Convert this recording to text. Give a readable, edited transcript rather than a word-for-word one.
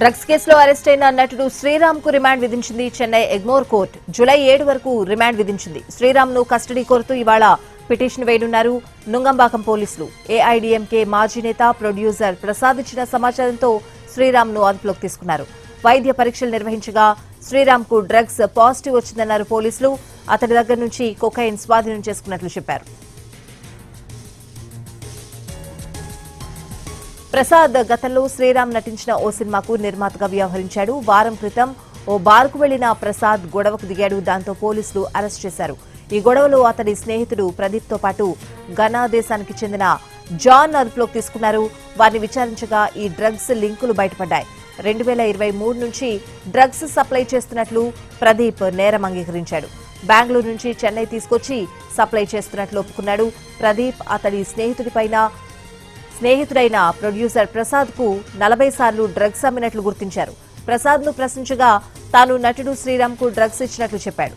Drugs కేసులో arrest అయిన నటుడు శ్రీరామ్ కు రిమాండ్ విధించింది చెన్నై ఎగ్మోర్ కోర్టు. జూలై 7 వరకు రిమాండ్ విధించింది. శ్రీరామ్ ను కస్టడీ కోరుతూ ఇవాళ పిటిషన్ వేయనున్నారు నుంగంబాకం పోలీసులు. ఏఐడీఎంకే మాజీ నేత, ప్రొడ్యూసర్ ప్రసాద్ ఇచ్చిన సమాచారంతో శ్రీరామ్ ను అదుపులోకి తీసుకున్నారు. వైద్య పరీక్షలు నిర్వహించగా శ్రీరామ్ కు డ్రగ్స్ పాజిటివ్ వచ్చిందన్నారు పోలీసులు. అతడి దగ్గర నుంచి కొకైన్ స్వాధీనం చేసుకున్నట్లు చెప్పారు. ప్రసాద్ గతంలో శ్రీరామ్ నటించిన ఓ సినిమాకు నిర్మాతగా వ్యవహరించాడు. వారం క్రితం ఓ బార్కు వెళ్లిన ప్రసాద్ గొడవకు దిగాడు. దాంతో పోలీసులు అరెస్ట్ చేశారు. ఈ గొడవలో అతడి స్నేహితుడు ప్రదీప్ తో పాటు ఘనా దేశానికి చెందిన జాన్ అదుపులోకి తీసుకున్నారు. వారిని విచారించగా ఈ డ్రగ్స్ లింకులు బయటపడ్డాయి. 2023 నుంచి డ్రగ్స్ సప్లై చేస్తున్నట్లు ప్రదీప్ నేరం అంగీకరించాడు. బెంగళూరు నుంచి చెన్నై తీసుకొచ్చి సప్లై చేస్తున్నట్లు ఒప్పుకున్నాడు. ప్రదీప్ అతడి స్నేహితుడైన ప్రొడ్యూసర్ ప్రసాద్ కు 40 సార్లు డ్రగ్స్ అమ్మినట్లు గుర్తించారు. ప్రసాద్ ను ప్రశ్నించగా తాను నటుడు శ్రీరామ్ కు డ్రగ్స్ ఇచ్చినట్లు చెప్పాడు.